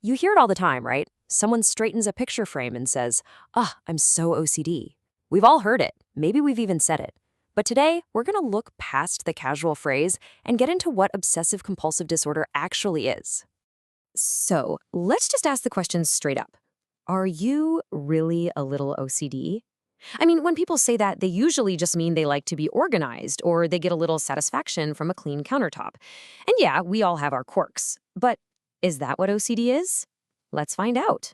You hear it all the time, right? Someone straightens a picture frame and says, "Ah, I'm so OCD." We've all heard it. Maybe we've even said it. But today, we're going to look past the casual phrase and get into what obsessive compulsive disorder actually is. So, let's just ask the question straight up. Are you really a little OCD? I mean, when people say that, they usually just mean they like to be organized or they get a little satisfaction from a clean countertop. And yeah, we all have our quirks. But is that what OCD is? Let's find out.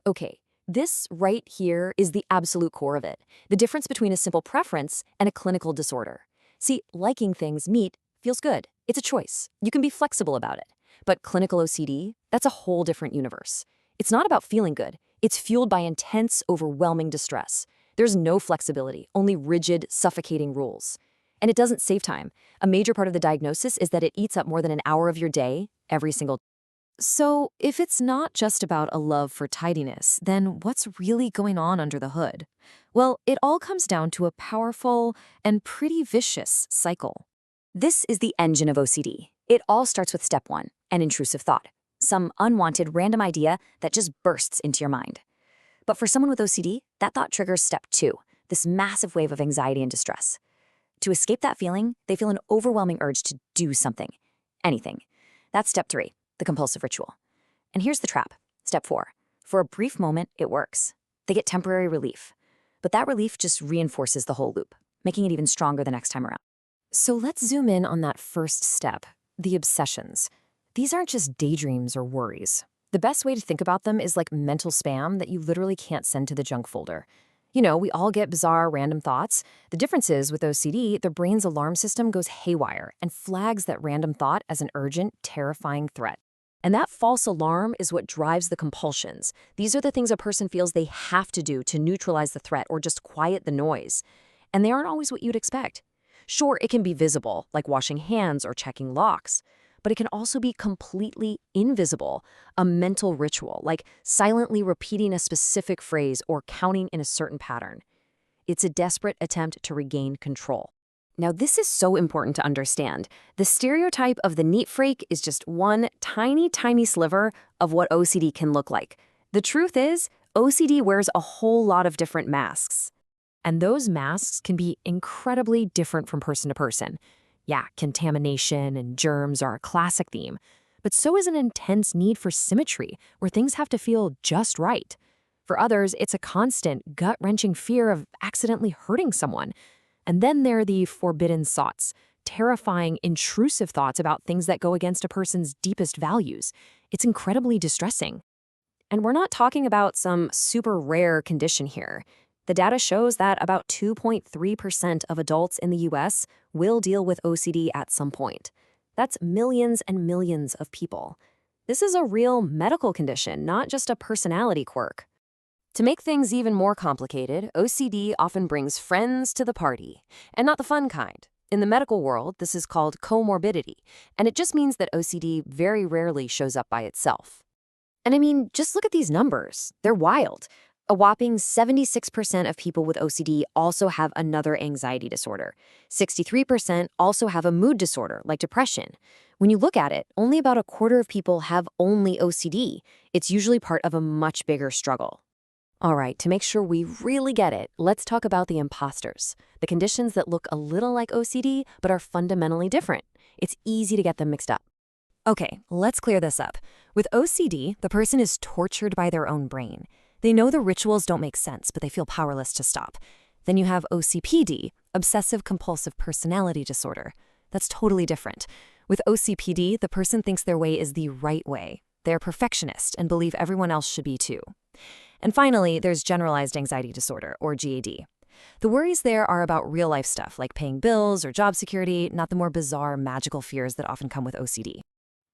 Okay, this right here is the absolute core of it, the difference between a simple preference and a clinical disorder. See, liking things meat feels good. It's a choice. You can be flexible about it. But clinical OCD, that's a whole different universe. It's not about feeling good. It's fueled by intense, overwhelming distress. There's no flexibility, only rigid, suffocating rules. And it doesn't save time. A major part of the diagnosis is that it eats up more than an hour of your day every single. So, if it's not just about a love for tidiness, then what's really going on under the hood? Well, it all comes down to a powerful and pretty vicious cycle. This is the engine of OCD. It all starts with step one, an intrusive thought, some unwanted random idea that just bursts into your mind. But for someone with OCD, that thought triggers step two, this massive wave of anxiety and distress. To escape that feeling, they feel an overwhelming urge to do something, anything. That's step three, the compulsive ritual. And here's the trap. Step four. For a brief moment, it works. They get temporary relief. But that relief just reinforces the whole loop, making it even stronger the next time around. So let's zoom in on that first step, the obsessions. These aren't just daydreams or worries. The best way to think about them is like mental spam that you literally can't send to the junk folder. You know, we all get bizarre, random thoughts. The difference is, with OCD, the brain's alarm system goes haywire and flags that random thought as an urgent, terrifying threat. And that false alarm is what drives the compulsions. These are the things a person feels they have to do to neutralize the threat or just quiet the noise. And they aren't always what you'd expect. Sure, it can be visible, like washing hands or checking locks. But it can also be completely invisible, a mental ritual, like silently repeating a specific phrase or counting in a certain pattern. It's a desperate attempt to regain control. Now, this is so important to understand. The stereotype of the neat freak is just one tiny, tiny sliver of what OCD can look like. The truth is, OCD wears a whole lot of different masks. And those masks can be incredibly different from person to person. Yeah, contamination and germs are a classic theme, but so is an intense need for symmetry, where things have to feel just right. For others, it's a constant, gut-wrenching fear of accidentally hurting someone. And then there are the forbidden thoughts, terrifying, intrusive thoughts about things that go against a person's deepest values. It's incredibly distressing. And we're not talking about some super rare condition here. The data shows that about 2.3% of adults in the US will deal with OCD at some point. That's millions and millions of people. This is a real medical condition, not just a personality quirk. To make things even more complicated, OCD often brings friends to the party, and not the fun kind. In the medical world, this is called comorbidity, and it just means that OCD very rarely shows up by itself. And I mean, just look at these numbers. They're wild. A whopping 76% of people with OCD also have another anxiety disorder. 63% also have a mood disorder, like depression. When you look at it, only about a quarter of people have only OCD. It's usually part of a much bigger struggle. All right, to make sure we really get it, let's talk about the imposters, the conditions that look a little like OCD but are fundamentally different. It's easy to get them mixed up. Okay, let's clear this up. With OCD, the person is tortured by their own brain. They know the rituals don't make sense, but they feel powerless to stop. Then you have OCPD, obsessive-compulsive personality disorder. That's totally different. With OCPD, the person thinks their way is the right way. They're perfectionist and believe everyone else should be too. And finally, there's generalized anxiety disorder, or GAD. The worries there are about real-life stuff, like paying bills or job security, not the more bizarre, magical fears that often come with OCD.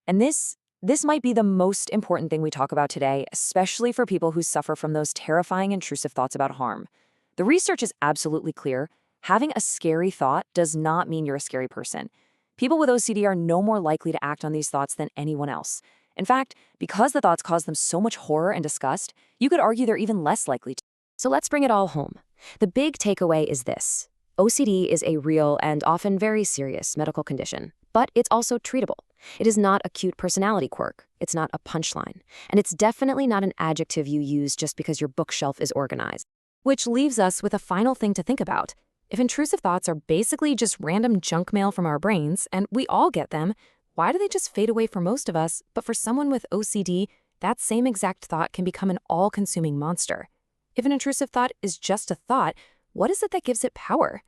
And this might be the most important thing we talk about today, especially for people who suffer from those terrifying, intrusive thoughts about harm. The research is absolutely clear. Having a scary thought does not mean you're a scary person. People with OCD are no more likely to act on these thoughts than anyone else. In fact, because the thoughts cause them so much horror and disgust, you could argue they're even less likely to. So let's bring it all home. The big takeaway is this. OCD is a real and often very serious medical condition, but it's also treatable. It is not a cute personality quirk, it's not a punchline, and it's definitely not an adjective you use just because your bookshelf is organized. Which leaves us with a final thing to think about. If intrusive thoughts are basically just random junk mail from our brains, and we all get them, why do they just fade away for most of us, but for someone with OCD, that same exact thought can become an all-consuming monster? If an intrusive thought is just a thought, what is it that gives it power?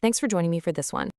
Thanks for joining me for this one.